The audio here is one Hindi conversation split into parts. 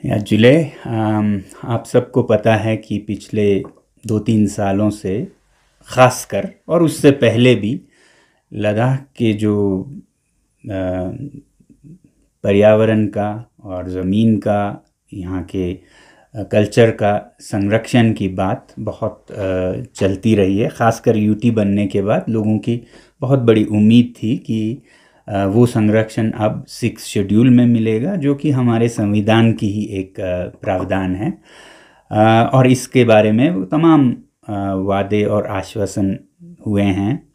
जुले आप सबको पता है कि पिछले 2-3 सालों से ख़ासकर और उससे पहले भी लद्दाख के जो पर्यावरण का और ज़मीन का, यहाँ के कल्चर का संरक्षण की बात बहुत चलती रही है। ख़ासकर यूटी बनने के बाद लोगों की बहुत बड़ी उम्मीद थी कि वो संरक्षण अब 6 शेड्यूल में मिलेगा, जो कि हमारे संविधान की ही एक प्रावधान है। और इसके बारे में तमाम वादे और आश्वासन हुए हैं।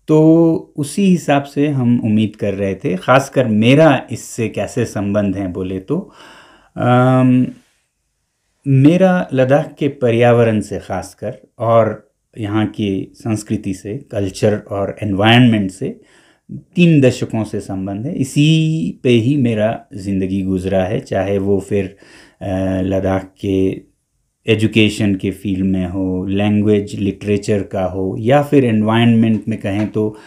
तो उसी हिसाब से हम उम्मीद कर रहे थे। ख़ासकर मेरा इससे कैसे संबंध है बोले तो मेरा लद्दाख के पर्यावरण से ख़ासकर और यहाँ की संस्कृति से, कल्चर और एनवायरनमेंट से 3 दशकों से संबंध है। इसी पे ही मेरा ज़िंदगी गुजरा है, चाहे वो फिर लद्दाख के एजुकेशन के फील्ड में हो, लैंग्वेज लिटरेचर का हो, या फिर एनवायरनमेंट में कहें तो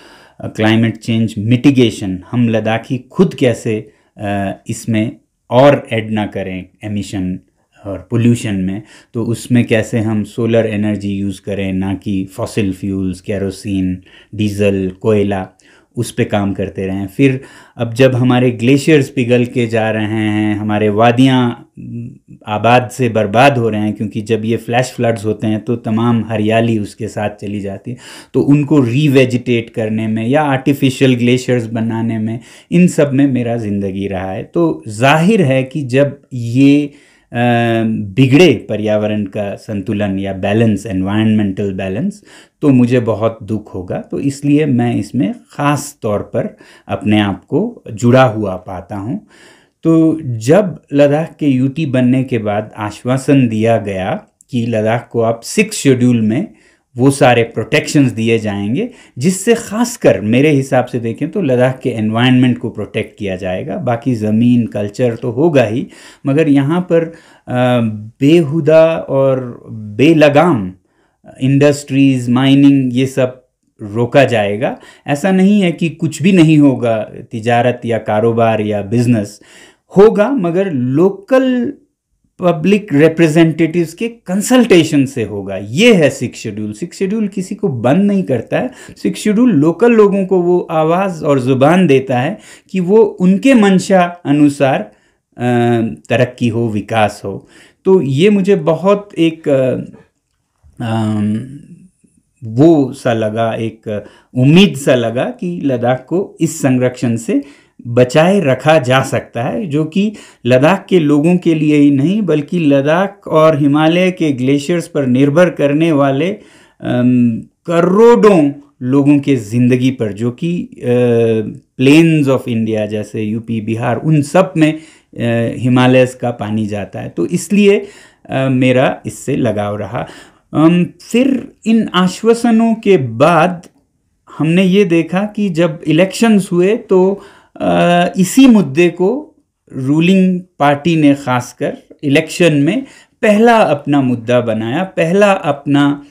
क्लाइमेट चेंज मिटिगेशन, हम लद्दाखी खुद कैसे इसमें और ऐड ना करें एमिशन और पोल्यूशन में, तो उसमें कैसे हम सोलर एनर्जी यूज़ करें ना कि फॉसिल फ्यूल्स, केरोसिन, डीजल, कोयला, उस पे काम करते रहें। फिर अब जब हमारे ग्लेशियर्स पिघल के जा रहे हैं, हमारे वादियाँ आबाद से बर्बाद हो रहे हैं, क्योंकि जब ये फ्लैश फ्लड्स होते हैं तो तमाम हरियाली उसके साथ चली जाती है, तो उनको रीवेजिटेट करने में या आर्टिफिशियल ग्लेशियर्स बनाने में, इन सब में मेरा ज़िंदगी रहा है। तो जाहिर है कि जब ये बिगड़े पर्यावरण का संतुलन या बैलेंस, एनवायरमेंटल बैलेंस, तो मुझे बहुत दुख होगा। तो इसलिए मैं इसमें ख़ास तौर पर अपने आप को जुड़ा हुआ पाता हूँ। तो जब लद्दाख के यूटी बनने के बाद आश्वासन दिया गया कि लद्दाख को अब 6 शेड्यूल में वो सारे प्रोटेक्शंस दिए जाएंगे, जिससे ख़ासकर मेरे हिसाब से देखें तो लद्दाख के एनवायरनमेंट को प्रोटेक्ट किया जाएगा। बाकी ज़मीन, कल्चर तो होगा ही, मगर यहाँ पर बेहुदा और बेलगाम इंडस्ट्रीज़, माइनिंग, ये सब रोका जाएगा। ऐसा नहीं है कि कुछ भी नहीं होगा, तिजारत या कारोबार या बिजनेस होगा, मगर लोकल पब्लिक रिप्रेजेंटेटिव्स के कंसल्टेशन से होगा। ये है 6 शेड्यूल। 6 शेड्यूल किसी को बंद नहीं करता है। 6 शेड्यूल लोकल लोगों को वो आवाज़ और ज़ुबान देता है कि वो उनके मंशा अनुसार तरक्की हो, विकास हो। तो ये मुझे बहुत एक वो सा लगा, एक उम्मीद सा लगा कि लद्दाख को इस संरक्षण से बचाए रखा जा सकता है, जो कि लद्दाख के लोगों के लिए ही नहीं बल्कि लद्दाख और हिमालय के ग्लेशियर्स पर निर्भर करने वाले करोड़ों लोगों के ज़िंदगी पर, जो कि प्लेन्स ऑफ इंडिया जैसे यूपी, बिहार, उन सब में हिमालयस का पानी जाता है। तो इसलिए मेरा इससे लगाव रहा। फिर इन आश्वासनों के बाद हमने ये देखा कि जब इलेक्शंस हुए तो इसी मुद्दे को रूलिंग पार्टी ने खासकर इलेक्शन में पहला अपना मुद्दा बनाया, पहला अपना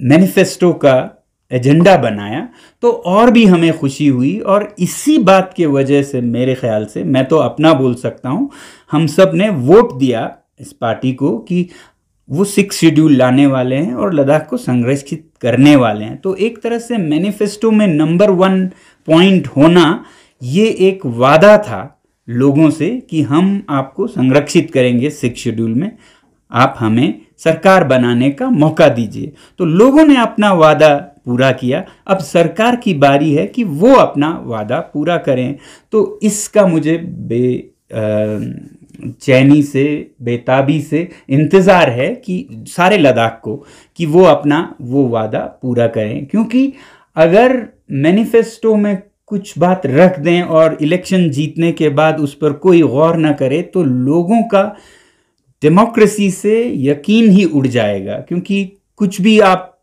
मैनिफेस्टो का एजेंडा बनाया। तो और भी हमें खुशी हुई, और इसी बात के वजह से मेरे ख्याल से, मैं तो अपना बोल सकता हूँ, हम सब ने वोट दिया इस पार्टी को कि वो 6 शेड्यूल लाने वाले हैं और लद्दाख को संरक्षित करने वाले हैं। तो एक तरह से मैनिफेस्टो में नंबर 1 पॉइंट होना ये एक वादा था लोगों से कि हम आपको संरक्षित करेंगे 6 शेड्यूल में, आप हमें सरकार बनाने का मौका दीजिए। तो लोगों ने अपना वादा पूरा किया। अब सरकार की बारी है कि वो अपना वादा पूरा करें। तो इसका मुझे बेचैनी से, बेताबी से इंतज़ार है कि सारे लद्दाख को, कि वो अपना वो वादा पूरा करें। क्योंकि अगर मैनिफेस्टो में कुछ बात रख दें और इलेक्शन जीतने के बाद उस पर कोई गौर ना करे, तो लोगों का डेमोक्रेसी से यकीन ही उड़ जाएगा। क्योंकि कुछ भी आप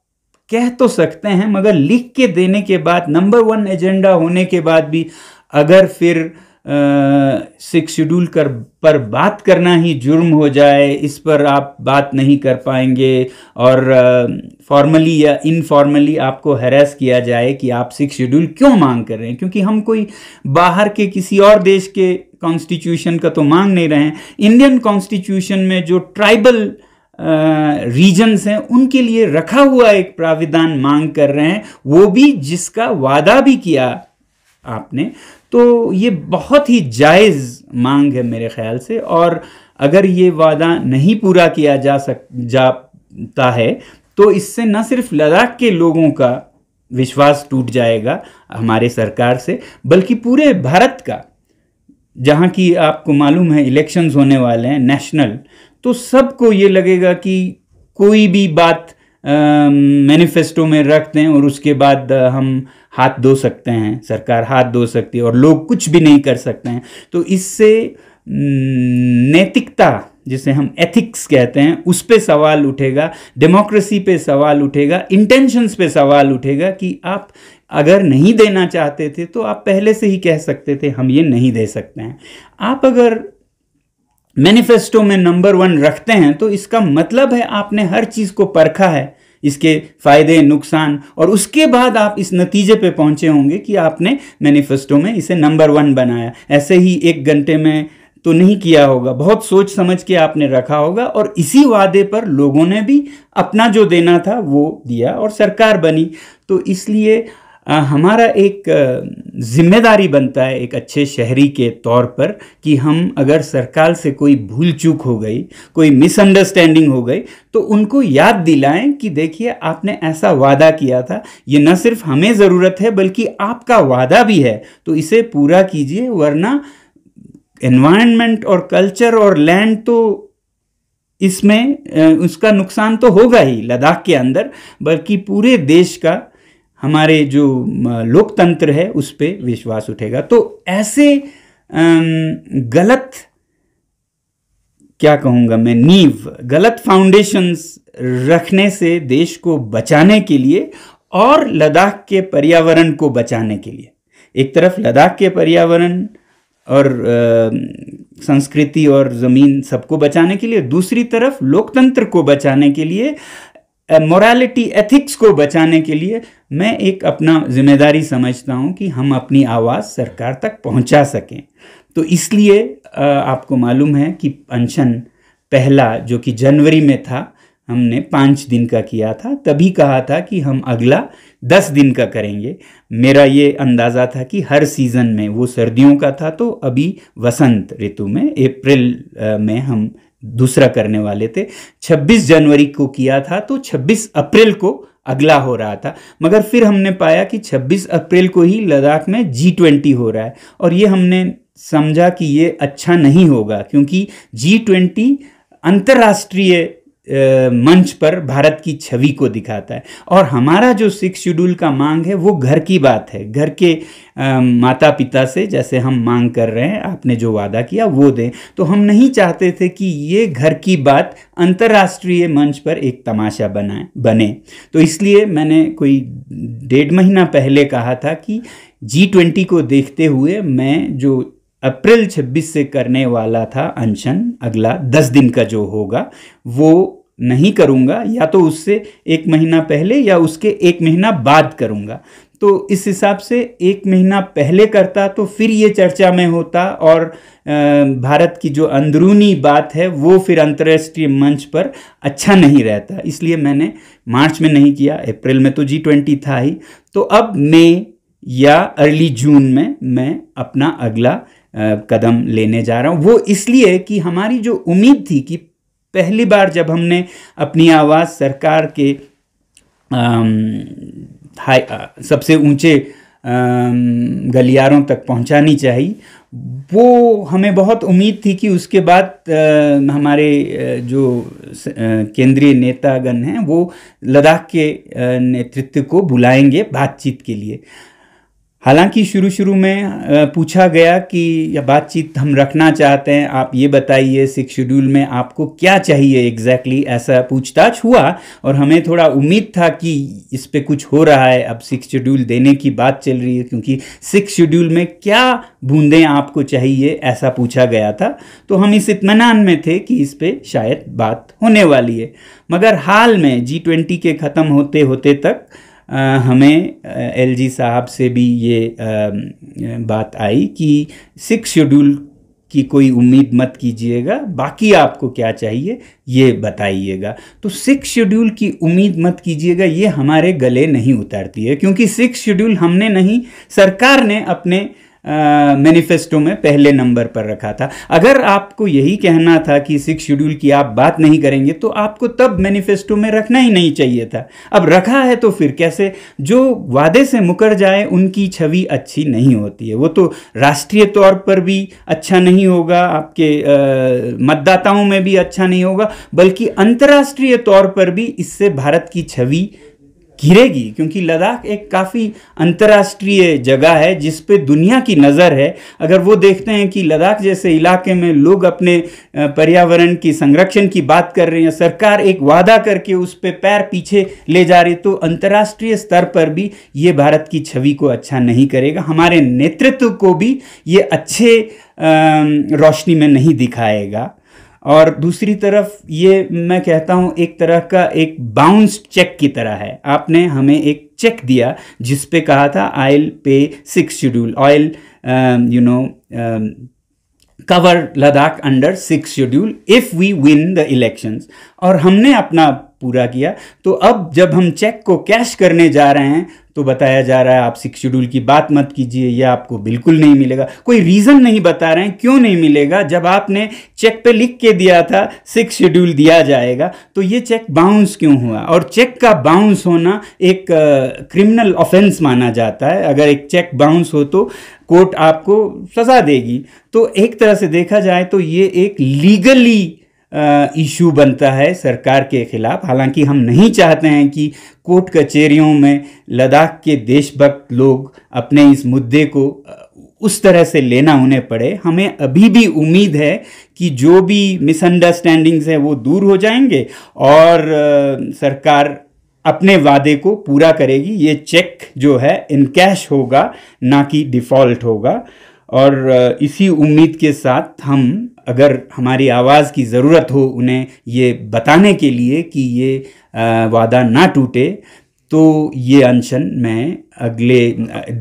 कह तो सकते हैं, मगर लिख के देने के बाद, नंबर 1 एजेंडा होने के बाद भी अगर फिर सिक्स शेड्यूल पर बात करना ही जुर्म हो जाए, इस पर आप बात नहीं कर पाएंगे और फॉर्मली या इनफॉर्मली आपको हैरेस किया जाए कि आप सिक्स शेड्यूल क्यों मांग कर रहे हैं, क्योंकि हम कोई बाहर के किसी और देश के कॉन्स्टिट्यूशन का तो मांग नहीं रहे हैं। इंडियन कॉन्स्टिट्यूशन में जो ट्राइबल रीजन्स हैं उनके लिए रखा हुआ एक प्राविधान मांग कर रहे हैं, वो भी जिसका वादा भी किया आपने। तो ये बहुत ही जायज़ मांग है मेरे ख्याल से, और अगर ये वादा नहीं पूरा किया जाता है तो इससे न सिर्फ लद्दाख के लोगों का विश्वास टूट जाएगा हमारे सरकार से, बल्कि पूरे भारत का। जहाँ की आपको मालूम है इलेक्शंस होने वाले हैं नेशनल, तो सबको ये लगेगा कि कोई भी बात मैनिफेस्टो में रख दें और उसके बाद हम हाथ धो सकते हैं, सरकार हाथ धो सकती है और लोग कुछ भी नहीं कर सकते हैं। तो इससे नैतिकता, जिसे हम एथिक्स कहते हैं, उस पे सवाल उठेगा, डेमोक्रेसी पे सवाल उठेगा, इंटेंशंस पे सवाल उठेगा कि आप अगर नहीं देना चाहते थे तो आप पहले से ही कह सकते थे हम ये नहीं दे सकते हैं। आप अगर मैनिफेस्टो में नंबर 1 रखते हैं तो इसका मतलब है आपने हर चीज़ को परखा है, इसके फायदे नुकसान, और उसके बाद आप इस नतीजे पे पहुंचे होंगे कि आपने मैनिफेस्टो में इसे नंबर 1 बनाया। ऐसे ही 1 घंटे में तो नहीं किया होगा, बहुत सोच समझ के आपने रखा होगा, और इसी वादे पर लोगों ने भी अपना जो देना था वो दिया और सरकार बनी। तो इसलिए हमारा एक जिम्मेदारी बनता है एक अच्छे शहरी के तौर पर कि हम अगर सरकार से कोई भूल चूक हो गई, कोई मिसअंडरस्टैंडिंग हो गई, तो उनको याद दिलाएं कि देखिए आपने ऐसा वादा किया था, ये न सिर्फ हमें ज़रूरत है बल्कि आपका वादा भी है, तो इसे पूरा कीजिए, वरना एनवायरनमेंट और कल्चर और लैंड तो इसमें उसका नुकसान तो होगा ही लद्दाख के अंदर, बल्कि पूरे देश का, हमारे जो लोकतंत्र है उस पे विश्वास उठेगा। तो ऐसे गलत, क्या कहूँगा मैं, गलत फाउंडेशंस रखने से देश को बचाने के लिए और लद्दाख के पर्यावरण को बचाने के लिए, एक तरफ लद्दाख के पर्यावरण और संस्कृति और ज़मीन सबको बचाने के लिए, दूसरी तरफ लोकतंत्र को बचाने के लिए, मोरालिटी एथिक्स को बचाने के लिए मैं एक अपना जिम्मेदारी समझता हूं कि हम अपनी आवाज़ सरकार तक पहुंचा सकें। तो इसलिए आपको मालूम है कि अनशन पहला जो कि जनवरी में था, हमने 5 दिन का किया था, तभी कहा था कि हम अगला 10 दिन का करेंगे। मेरा ये अंदाज़ा था कि हर सीज़न में, वो सर्दियों का था तो अभी वसंत ऋतु में अप्रैल में हम दूसरा करने वाले थे। 26 जनवरी को किया था तो 26 अप्रैल को अगला हो रहा था, मगर फिर हमने पाया कि 26 अप्रैल को ही लद्दाख में G20 हो रहा है, और ये हमने समझा कि ये अच्छा नहीं होगा, क्योंकि G20 अंतर्राष्ट्रीय मंच पर भारत की छवि को दिखाता है, और हमारा जो 6 शेड्यूल का मांग है वो घर की बात है, घर के माता पिता से जैसे हम मांग कर रहे हैं, आपने जो वादा किया वो दें। तो हम नहीं चाहते थे कि ये घर की बात अंतर्राष्ट्रीय मंच पर एक तमाशा बने। तो इसलिए मैंने कोई 1.5 महीना पहले कहा था कि G20 को देखते हुए मैं जो अप्रैल 26 से करने वाला था अनशन, अगला 10 दिन का जो होगा वो नहीं करूँगा, या तो उससे 1 महीना पहले या उसके 1 महीना बाद करूँगा। तो इस हिसाब से 1 महीना पहले करता तो फिर ये चर्चा में होता, और भारत की जो अंदरूनी बात है वो फिर अंतर्राष्ट्रीय मंच पर अच्छा नहीं रहता। इसलिए मैंने मार्च में नहीं किया, अप्रैल में तो G20 था ही। तो अब मई या अर्ली जून में मैं अपना अगला कदम लेने जा रहा हूँ। वो इसलिए कि हमारी जो उम्मीद थी कि पहली बार जब हमने अपनी आवाज़ सरकार के सबसे ऊंचे गलियारों तक पहुंचानी चाहिए, वो हमें बहुत उम्मीद थी कि उसके बाद हमारे जो केंद्रीय नेतागण हैं वो लद्दाख के नेतृत्व को बुलाएंगे बातचीत के लिए। हालांकि शुरू शुरू में पूछा गया कि यह बातचीत हम रखना चाहते हैं, आप ये बताइए 6 शेड्यूल में आपको क्या चाहिए एग्जैक्टली, ऐसा पूछताछ हुआ और हमें थोड़ा उम्मीद था कि इस पे कुछ हो रहा है। अब 6 शेड्यूल देने की बात चल रही है, क्योंकि 6 शेड्यूल में क्या बूंदें आपको चाहिए ऐसा पूछा गया था। तो हम इस इत्मीनान में थे कि इस पे शायद बात होने वाली है। मगर हाल में G20 के ख़त्म होते होते तक हमें एलजी साहब से भी ये बात आई कि 6 शेड्यूल की कोई उम्मीद मत कीजिएगा, बाकी आपको क्या चाहिए ये बताइएगा। तो 6 शेड्यूल की उम्मीद मत कीजिएगा ये हमारे गले नहीं उतरती है, क्योंकि 6 शेड्यूल हमने नहीं, सरकार ने अपने मैनिफेस्टो में पहले नंबर पर रखा था। अगर आपको यही कहना था कि 6 शेड्यूल की आप बात नहीं करेंगे तो आपको तब मैनिफेस्टो में रखना ही नहीं चाहिए था। अब रखा है तो फिर कैसे? जो वादे से मुकर जाए उनकी छवि अच्छी नहीं होती है। वो तो राष्ट्रीय तौर पर भी अच्छा नहीं होगा, आपके मतदाताओं में भी अच्छा नहीं होगा, बल्कि अंतर्राष्ट्रीय तौर पर भी इससे भारत की छवि गिरेगी, क्योंकि लद्दाख एक काफ़ी अंतर्राष्ट्रीय जगह है जिस पे दुनिया की नज़र है। अगर वो देखते हैं कि लद्दाख जैसे इलाके में लोग अपने पर्यावरण की संरक्षण की बात कर रहे हैं, सरकार एक वादा करके उस पे पैर पीछे ले जा रही, तो अंतर्राष्ट्रीय स्तर पर भी ये भारत की छवि को अच्छा नहीं करेगा, हमारे नेतृत्व को भी ये अच्छे रोशनी में नहीं दिखाएगा। और दूसरी तरफ ये मैं कहता हूँ एक तरह का एक बाउंस चेक की तरह है। आपने हमें एक चेक दिया जिस पे कहा था आई will pay 6 schedule, I will cover Ladakh under 6 schedule if we win the elections, और हमने अपना पूरा किया। तो अब जब हम चेक को कैश करने जा रहे हैं तो बताया जा रहा है आप 6 शेड्यूल की बात मत कीजिए, यह आपको बिल्कुल नहीं मिलेगा। कोई रीज़न नहीं बता रहे हैं क्यों नहीं मिलेगा, जब आपने चेक पे लिख के दिया था 6 शेड्यूल दिया जाएगा, तो ये चेक बाउंस क्यों हुआ? और चेक का बाउंस होना एक क्रिमिनल ऑफेंस माना जाता है। अगर एक चेक बाउंस हो तो कोर्ट आपको सज़ा देगी। तो एक तरह से देखा जाए तो ये एक लीगली इशू बनता है सरकार के खिलाफ। हालांकि हम नहीं चाहते हैं कि कोर्ट कचहरियों में लद्दाख के देशभक्त लोग अपने इस मुद्दे को उस तरह से लेना उन्हें पड़े। हमें अभी भी उम्मीद है कि जो भी मिसअंडरस्टैंडिंग्स हैं वो दूर हो जाएंगे और सरकार अपने वादे को पूरा करेगी। ये चेक जो है इन कैश होगा, ना कि डिफ़ॉल्ट होगा। और इसी उम्मीद के साथ हम, अगर हमारी आवाज़ की ज़रूरत हो उन्हें ये बताने के लिए कि ये वादा ना टूटे, तो ये अनशन में अगले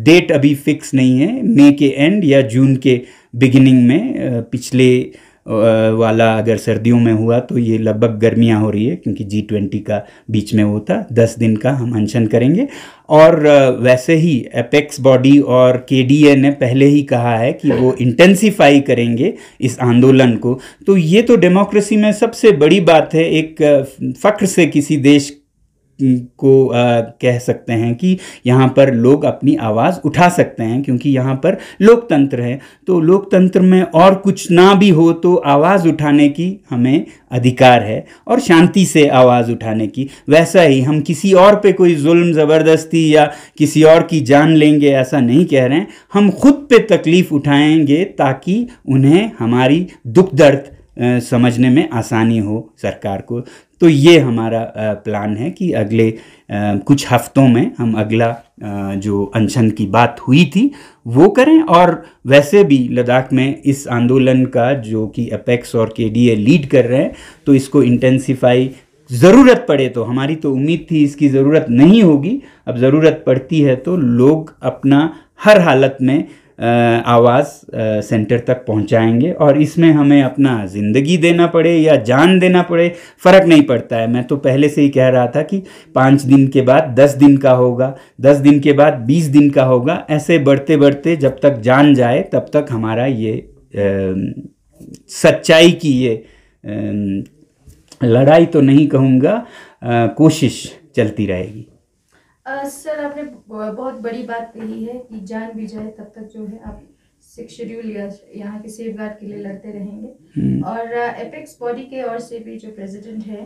डेट अभी फिक्स नहीं है, मई के एंड या जून के बिगिनिंग में। पिछले वाला अगर सर्दियों में हुआ तो ये लगभग गर्मियाँ हो रही है, क्योंकि G20 का बीच में वो था। 10 दिन का हम अनशन करेंगे। और वैसे ही एपेक्स बॉडी और KDA ने पहले ही कहा है कि वो इंटेंसिफाई करेंगे इस आंदोलन को। तो ये तो डेमोक्रेसी में सबसे बड़ी बात है। एक फ़ख्र से किसी देश को कह सकते हैं कि यहाँ पर लोग अपनी आवाज़ उठा सकते हैं, क्योंकि यहाँ पर लोकतंत्र है। तो लोकतंत्र में और कुछ ना भी हो तो आवाज़ उठाने की हमें अधिकार है, और शांति से आवाज़ उठाने की। वैसा ही हम किसी और पे कोई जुल्म ज़बरदस्ती या किसी और की जान लेंगे ऐसा नहीं कह रहे हैं। हम खुद पे तकलीफ़ उठाएंगे ताकि उन्हें हमारी दुख दर्द समझने में आसानी हो सरकार को। तो ये हमारा प्लान है कि अगले कुछ हफ्तों में हम अगला जो अनशन की बात हुई थी वो करें। और वैसे भी लद्दाख में इस आंदोलन का जो कि एपेक्स और KDA लीड कर रहे हैं, तो इसको इंटेंसिफाई ज़रूरत पड़े तो, हमारी तो उम्मीद थी इसकी ज़रूरत नहीं होगी, अब ज़रूरत पड़ती है तो लोग अपना हर हालत में आवाज़ सेंटर तक पहुंचाएंगे। और इसमें हमें अपना ज़िंदगी देना पड़े या जान देना पड़े, फ़र्क नहीं पड़ता है। मैं तो पहले से ही कह रहा था कि 5 दिन के बाद 10 दिन का होगा, 10 दिन के बाद 20 दिन का होगा, ऐसे बढ़ते बढ़ते जब तक जान जाए तब तक हमारा ये सच्चाई की ये लड़ाई तो नहीं कहूँगा, कोशिश चलती रहेगी। सर, आपने बहुत बड़ी बात कही है कि जान भी जाए तब तक जो है आप 6 शेड्यूल या यहाँ के सेफ गार्ड के लिए लड़ते रहेंगे। और एपेक्स बॉडी के ओर से भी जो प्रेसिडेंट है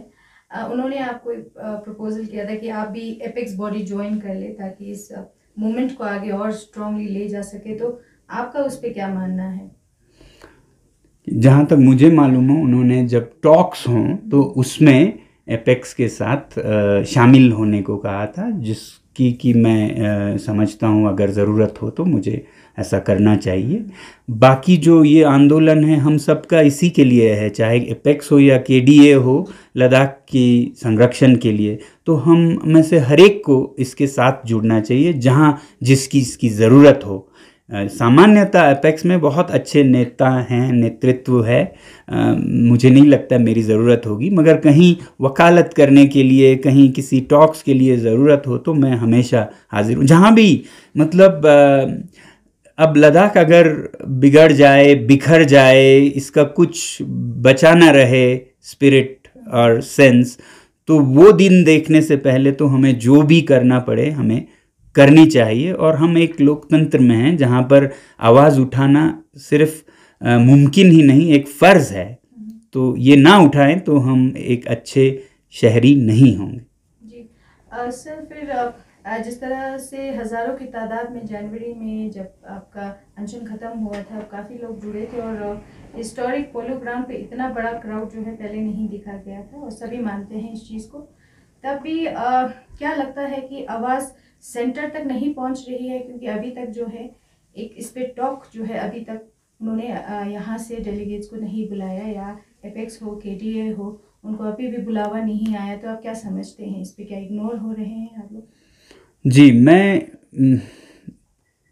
उन्होंने आपको प्रपोजल किया था कि आप भी एपेक्स बॉडी ज्वाइन कर ले, ताकि इस मूवमेंट को आगे और स्ट्रांगली ले जा सके, तो आपका उस पर क्या मानना है? जहाँ तक मुझे मालूम हो, उन्होंने जब टॉक्स हों तो उसमें एपेक्स के साथ शामिल होने को कहा था, जिसकी कि मैं समझता हूँ अगर ज़रूरत हो तो मुझे ऐसा करना चाहिए। बाकी जो ये आंदोलन है हम सबका इसी के लिए है, चाहे एपेक्स हो या केडीए हो, लद्दाख की संरक्षण के लिए, तो हम में से हर एक को इसके साथ जुड़ना चाहिए जहाँ जिसकी इसकी ज़रूरत हो। सामान्यतः एपेक्स में बहुत अच्छे नेता हैं, नेतृत्व है, मुझे नहीं लगता मेरी ज़रूरत होगी, मगर कहीं वकालत करने के लिए, कहीं किसी टॉक्स के लिए ज़रूरत हो तो मैं हमेशा हाजिर हूँ, जहाँ भी। मतलब अब लद्दाख अगर बिगड़ जाए, बिखर जाए, इसका कुछ बचा ना रहे स्पिरिट और सेंस, तो वो दिन देखने से पहले तो हमें जो भी करना पड़े हमें करनी चाहिए। और हम एक लोकतंत्र में हैं जहाँ पर आवाज़ उठाना सिर्फ मुमकिन ही नहीं, एक फ़र्ज़ है। तो ये ना उठाएं तो हम एक अच्छे शहरी नहीं होंगे। जी सर, फिर जिस तरह से हज़ारों की तादाद में जनवरी में जब आपका अनशन ख़त्म हुआ था, काफ़ी लोग जुड़े थे और हिस्टोरिक पोलो ग्राउंड पे इतना बड़ा क्राउड जो है पहले नहीं देखा गया था और सभी मानते हैं इस चीज़ को। तब भी क्या लगता है कि आवाज़ सेंटर तक नहीं पहुंच रही है? क्योंकि अभी तक जो है एक इस पे टॉक जो है, अभी तक उन्होंने यहाँ से डेलीगेट्स को नहीं बुलाया, या एपेक्स हो, केडीए हो, उनको अभी भी बुलावा नहीं आया। तो आप क्या समझते हैं इस पे, क्या इग्नोर हो रहे हैं आप लोग? जी, मैं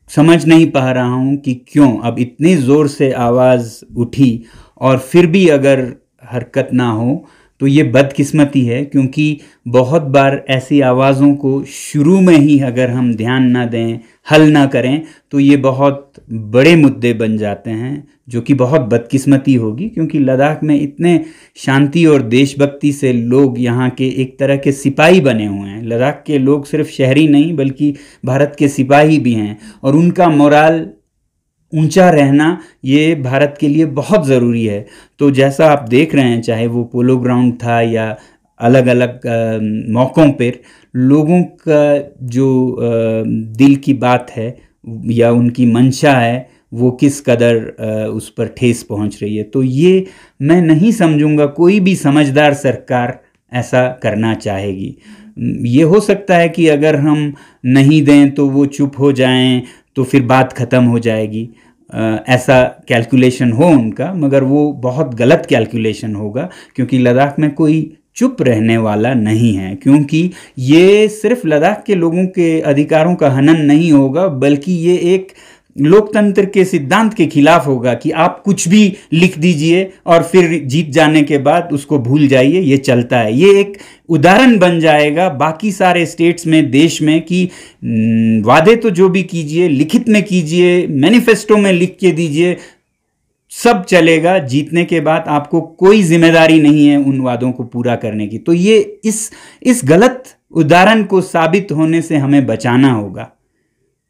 समझ नहीं पा रहा हूँ कि क्यों अब इतनी ज़ोर से आवाज़ उठी और फिर भी अगर हरकत ना हो तो ये बदकिस्मती है, क्योंकि बहुत बार ऐसी आवाज़ों को शुरू में ही अगर हम ध्यान ना दें, हल ना करें, तो ये बहुत बड़े मुद्दे बन जाते हैं, जो कि बहुत बदकिस्मती होगी। क्योंकि लद्दाख में इतने शांति और देशभक्ति से लोग यहाँ के एक तरह के सिपाही बने हुए हैं। लद्दाख के लोग सिर्फ शहरी नहीं बल्कि भारत के सिपाही भी हैं, और उनका मोराल ऊंचा रहना ये भारत के लिए बहुत ज़रूरी है। तो जैसा आप देख रहे हैं, चाहे वो पोलो ग्राउंड था या अलग अलग मौक़ों पर, लोगों का जो दिल की बात है या उनकी मंशा है वो किस कदर उस पर ठेस पहुंच रही है। तो ये मैं नहीं समझूंगा कोई भी समझदार सरकार ऐसा करना चाहेगी। ये हो सकता है कि अगर हम नहीं दें तो वो चुप हो जाएं तो फिर बात ख़त्म हो जाएगी, ऐसा कैलकुलेशन हो उनका, मगर वो बहुत गलत कैलकुलेशन होगा, क्योंकि लद्दाख में कोई चुप रहने वाला नहीं है। क्योंकि ये सिर्फ लद्दाख के लोगों के अधिकारों का हनन नहीं होगा, बल्कि ये एक लोकतंत्र के सिद्धांत के खिलाफ होगा कि आप कुछ भी लिख दीजिए और फिर जीत जाने के बाद उसको भूल जाइए, ये चलता है। ये एक उदाहरण बन जाएगा बाकी सारे स्टेट्स में, देश में, कि वादे तो जो भी कीजिए लिखित में कीजिए, मैनिफेस्टो में लिख के दीजिए, सब चलेगा, जीतने के बाद आपको कोई जिम्मेदारी नहीं है उन वादों को पूरा करने की। तो ये इस गलत उदाहरण को साबित होने से हमें बचाना होगा।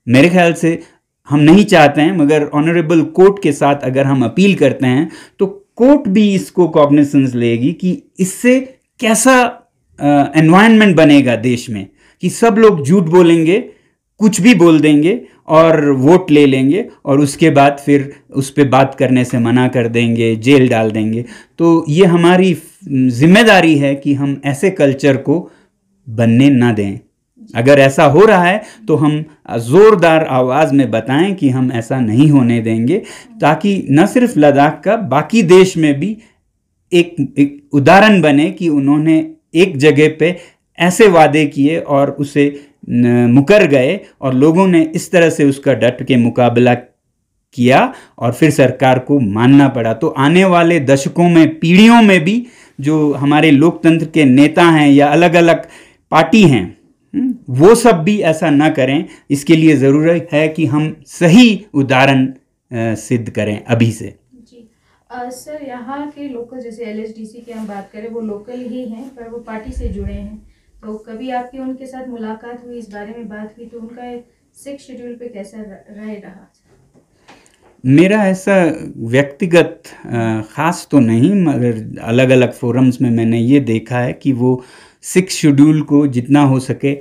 मेरे ख्याल से हम नहीं चाहते हैं, मगर ऑनरेबल कोर्ट के साथ अगर हम अपील करते हैं तो कोर्ट भी इसको कॉग्निजेंस लेगी कि इससे कैसा एनवायरनमेंट बनेगा देश में, कि सब लोग झूठ बोलेंगे, कुछ भी बोल देंगे और वोट ले लेंगे, और उसके बाद फिर उस पर बात करने से मना कर देंगे, जेल डाल देंगे। तो ये हमारी जिम्मेदारी है कि हम ऐसे कल्चर को बनने ना दें। अगर ऐसा हो रहा है तो हम ज़ोरदार आवाज़ में बताएं कि हम ऐसा नहीं होने देंगे, ताकि न सिर्फ लद्दाख का, बाकी देश में भी एक उदाहरण बने कि उन्होंने एक जगह पे ऐसे वादे किए और उसे मुकर गए, और लोगों ने इस तरह से उसका डट के मुकाबला किया और फिर सरकार को मानना पड़ा। तो आने वाले दशकों में, पीढ़ियों में भी जो हमारे लोकतंत्र के नेता हैं या अलग अलग पार्टी हैं, वो सब भी ऐसा ना करें। इसके लिए ज़रूरत है कि हम सही उदाहरण सिद्ध करें अभी से। जी सर, यहाँ के लोकल, जैसे एलएसडीसी की हम बात करें, वो लोकल ही हैं पर वो पार्टी से जुड़े हैं, तो कभी आपकी उनके साथ मुलाकात हुई, इस बारे में बात हुई, तो उनका 6 शेड्यूल पे कैसा राय रहा? मेरा ऐसा व्यक्तिगत ख़ास तो नहीं, मगर अलग अलग फोरम्स में मैंने ये देखा है कि वो 6 शेड्यूल को जितना हो सके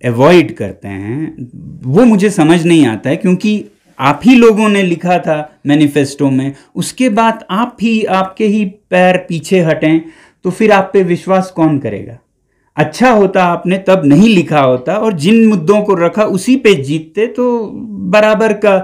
अवॉइड करते हैं वो मुझे समझ नहीं आता है, क्योंकि आप ही लोगों ने लिखा था मैनिफेस्टो में, उसके बाद आप ही आपके ही पैर पीछे हटें तो फिर आप पे विश्वास कौन करेगा? अच्छा होता आपने तब नहीं लिखा होता और जिन मुद्दों को रखा उसी पे जीतते तो बराबर का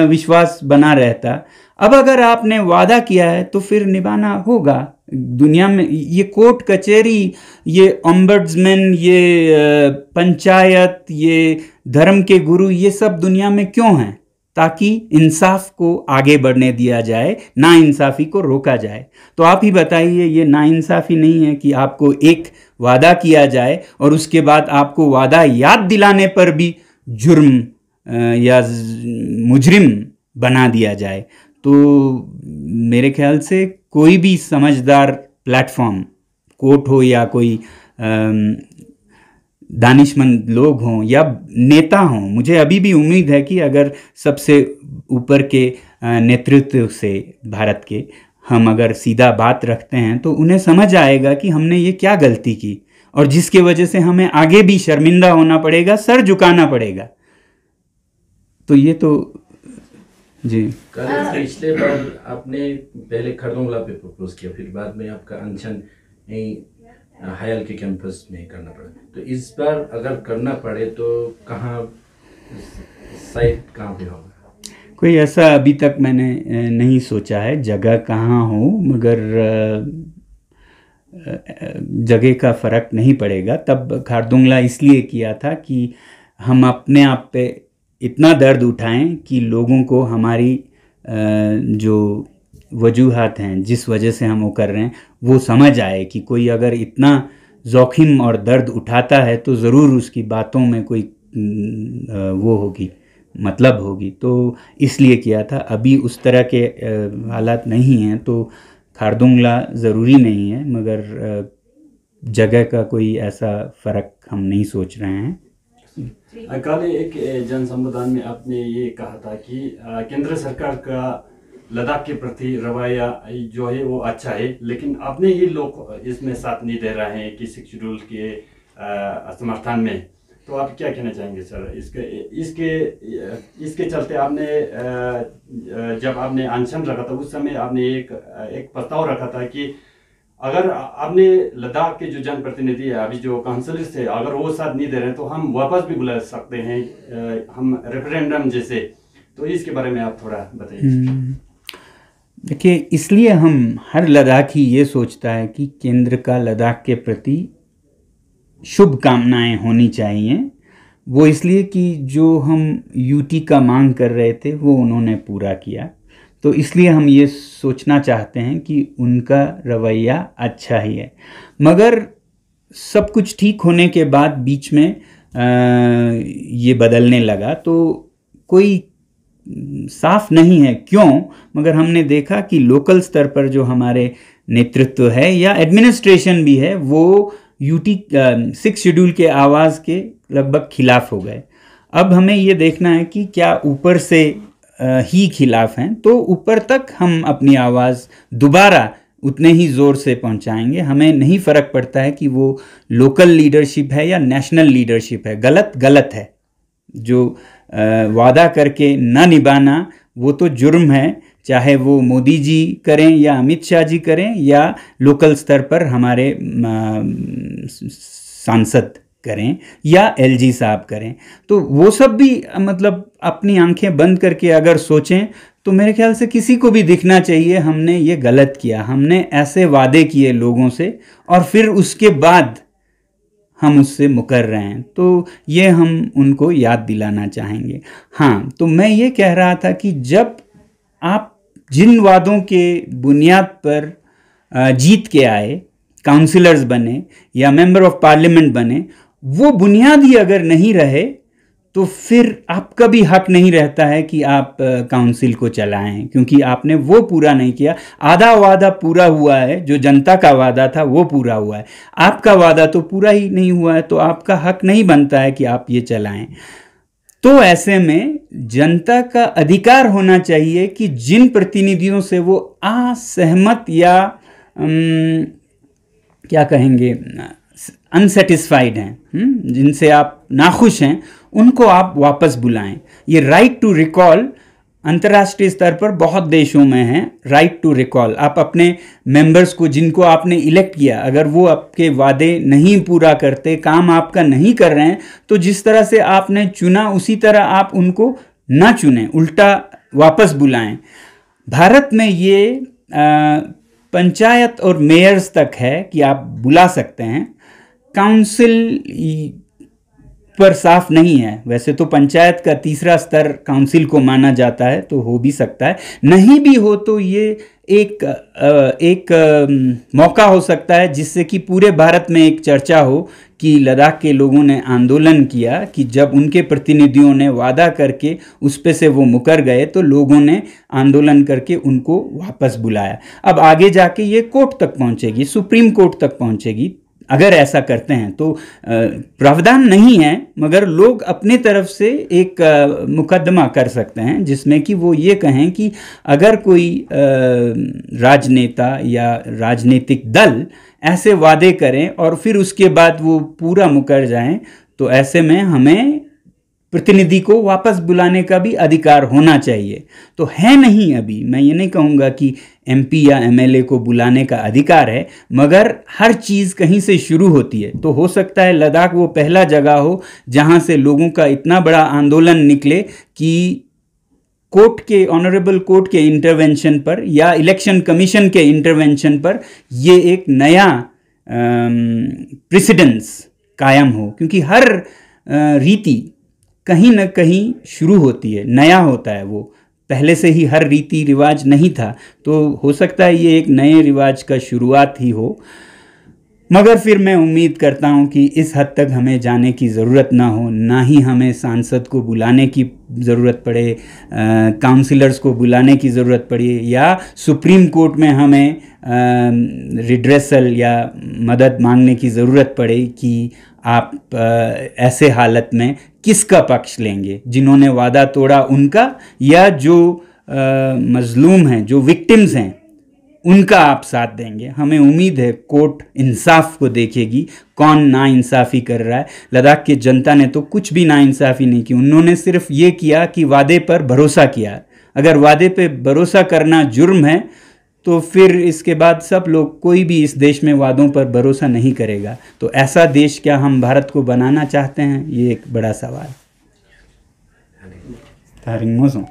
विश्वास बना रहता। अब अगर आपने वादा किया है तो फिर निभाना होगा। दुनिया में ये कोर्ट कचहरी, ये ओम्बड्समैन, ये पंचायत, ये धर्म के गुरु, ये सब दुनिया में क्यों हैं? ताकि इंसाफ को आगे बढ़ने दिया जाए, ना इंसाफी को रोका जाए। तो आप ही बताइए, ये ना इंसाफी नहीं है कि आपको एक वादा किया जाए और उसके बाद आपको वादा याद दिलाने पर भी जुर्म या मुजरिम बना दिया जाए? तो मेरे ख्याल से कोई भी समझदार प्लेटफॉर्म, कोर्ट हो या कोई दानिशमंद लोग हों या नेता हों, मुझे अभी भी उम्मीद है कि अगर सबसे ऊपर के नेतृत्व से भारत के हम अगर सीधा बात रखते हैं तो उन्हें समझ आएगा कि हमने ये क्या गलती की और जिसके वजह से हमें आगे भी शर्मिंदा होना पड़ेगा, सर झुकाना पड़ेगा। तो ये तो जी पिछले बार आपने पहले खरदोंगला पे प्रपोज किया, फिर बाद में आपका अनशन हायल के कैंपस में करना पड़ा। तो इस बार अगर करना पड़े तो कहाँ, साइट कहाँ पे होगा? कोई ऐसा अभी तक मैंने नहीं सोचा है जगह कहाँ हो, मगर जगह का फ़र्क नहीं पड़ेगा। तब खारदुंगला इसलिए किया था कि हम अपने आप पे इतना दर्द उठाएं कि लोगों को हमारी जो वजूहात हैं, जिस वजह से हम वो कर रहे हैं, वो समझ आए कि कोई अगर इतना जोखिम और दर्द उठाता है तो ज़रूर उसकी बातों में कोई वो होगी, मतलब होगी। तो इसलिए किया था। अभी उस तरह के हालात नहीं हैं तो खारदुंगला ज़रूरी नहीं है, मगर जगह का कोई ऐसा फ़र्क हम नहीं सोच रहे हैं। कल एक जन संबोधन में आपने ये कहा था कि केंद्र सरकार का लद्दाख के प्रति रवैया जो है वो अच्छा है, लेकिन अपने ही लोग इसमें साथ नहीं दे रहे हैं कि 6 शेड्यूल के समर्थन में। तो आप क्या कहना चाहेंगे सर? इसके चलते आपने जब आपने अनशन रखा था उस समय आपने एक प्रस्ताव रखा था कि अगर आपने लद्दाख के जो जनप्रतिनिधि है, अभी जो काउंसिलर्स थे, अगर वो साथ नहीं दे रहे हैं तो हम वापस भी बुला सकते हैं, हम रेफरेंडम जैसे। तो इसके बारे में आप थोड़ा बताइए। देखिए, इसलिए हम हर लद्दाखी ये सोचता है कि केंद्र का लद्दाख के प्रति शुभकामनाएं होनी चाहिए। वो इसलिए कि जो हम यूटी का मांग कर रहे थे वो उन्होंने पूरा किया, तो इसलिए हम ये सोचना चाहते हैं कि उनका रवैया अच्छा ही है। मगर सब कुछ ठीक होने के बाद बीच में ये बदलने लगा, तो कोई साफ नहीं है क्यों, मगर हमने देखा कि लोकल स्तर पर जो हमारे नेतृत्व है या एडमिनिस्ट्रेशन भी है, वो यूटी 6 शेड्यूल के आवाज़ के लगभग खिलाफ हो गए। अब हमें ये देखना है कि क्या ऊपर से ही खिलाफ हैं, तो ऊपर तक हम अपनी आवाज़ दोबारा उतने ही ज़ोर से पहुंचाएंगे। हमें नहीं फ़र्क पड़ता है कि वो लोकल लीडरशिप है या नेशनल लीडरशिप है, गलत है। जो वादा करके न निभाना वो तो जुर्म है, चाहे वो मोदी जी करें या अमित शाह जी करें या लोकल स्तर पर हमारे सांसद करें या एलजी साहब करें। तो वो सब भी मतलब अपनी आंखें बंद करके अगर सोचें तो मेरे ख्याल से किसी को भी दिखना चाहिए हमने ये गलत किया, हमने ऐसे वादे किए लोगों से और फिर उसके बाद हम उससे मुकर रहे हैं। तो ये हम उनको याद दिलाना चाहेंगे। हाँ, तो मैं ये कह रहा था कि जब आप जिन वादों के बुनियाद पर जीत के आए, काउंसिलर्स बने या मेंबर ऑफ पार्लियामेंट बने, वो बुनियाद ही अगर नहीं रहे तो फिर आपका भी हक नहीं रहता है कि आप काउंसिल को चलाएं, क्योंकि आपने वो पूरा नहीं किया। आधा वादा पूरा हुआ है, जो जनता का वादा था वो पूरा हुआ है, आपका वादा तो पूरा ही नहीं हुआ है, तो आपका हक नहीं बनता है कि आप ये चलाएं। तो ऐसे में जनता का अधिकार होना चाहिए कि जिन प्रतिनिधियों से वो असहमत या क्या कहेंगे, अनसेटिस्फाइड हैं, जिनसे आप नाखुश हैं, उनको आप वापस बुलाएं। ये राइट टू रिकॉल अंतर्राष्ट्रीय स्तर पर बहुत देशों में है। राइट टू रिकॉल, आप अपने मेंबर्स को, जिनको आपने इलेक्ट किया, अगर वो आपके वादे नहीं पूरा करते, काम आपका नहीं कर रहे हैं, तो जिस तरह से आपने चुना उसी तरह आप उनको ना चुनें, उल्टा वापस बुलाएं। भारत में ये पंचायत और मेयर्स तक है कि आप बुला सकते हैं, काउंसिल पर साफ नहीं है। वैसे तो पंचायत का तीसरा स्तर काउंसिल को माना जाता है, तो हो भी सकता है। नहीं भी हो तो ये एक मौका हो सकता है जिससे कि पूरे भारत में एक चर्चा हो कि लद्दाख के लोगों ने आंदोलन किया, कि जब उनके प्रतिनिधियों ने वादा करके उस पे से वो मुकर गए तो लोगों ने आंदोलन करके उनको वापस बुलाया। अब आगे जाके ये कोर्ट तक पहुंचेगी, सुप्रीम कोर्ट तक पहुंचेगी। अगर ऐसा करते हैं तो प्रावधान नहीं है, मगर लोग अपने तरफ से एक मुकदमा कर सकते हैं जिसमें कि वो ये कहें कि अगर कोई राजनेता या राजनीतिक दल ऐसे वादे करें और फिर उसके बाद वो पूरा मुकर जाएं, तो ऐसे में हमें प्रतिनिधि को वापस बुलाने का भी अधिकार होना चाहिए। तो है नहीं, अभी मैं ये नहीं कहूँगा कि एमपी या एमएलए को बुलाने का अधिकार है, मगर हर चीज़ कहीं से शुरू होती है। तो हो सकता है लद्दाख वो पहला जगह हो जहाँ से लोगों का इतना बड़ा आंदोलन निकले कि कोर्ट के, ऑनरेबल कोर्ट के इंटरवेंशन पर या इलेक्शन कमीशन के इंटरवेंशन पर ये एक नया प्रेसिडेंस कायम हो। क्योंकि हर रीति कहीं न कहीं शुरू होती है, नया होता है, वो पहले से ही हर रीति रिवाज नहीं था। तो हो सकता है ये एक नए रिवाज का शुरुआत ही हो। मगर फिर मैं उम्मीद करता हूँ कि इस हद तक हमें जाने की ज़रूरत ना हो, ना ही हमें सांसद को बुलाने की ज़रूरत पड़े, काउंसिलर्स को बुलाने की ज़रूरत पड़े, या सुप्रीम कोर्ट में हमें रिड्रेसल या मदद मांगने की ज़रूरत पड़े कि आप ऐसे हालत में किसका पक्ष लेंगे, जिन्होंने वादा तोड़ा उनका, या जो मजलूम हैं, जो विक्टिम्स हैं, उनका आप साथ देंगे। हमें उम्मीद है कोर्ट इंसाफ को देखेगी, कौन नाइंसाफ़ी कर रहा है। लद्दाख की जनता ने तो कुछ भी नाइंसाफ़ी नहीं की, उन्होंने सिर्फ ये किया कि वादे पर भरोसा किया। अगर वादे पे भरोसा करना जुर्म है तो फिर इसके बाद सब लोग, कोई भी इस देश में वादों पर भरोसा नहीं करेगा। तो ऐसा देश क्या हम भारत को बनाना चाहते हैं, ये एक बड़ा सवाल है।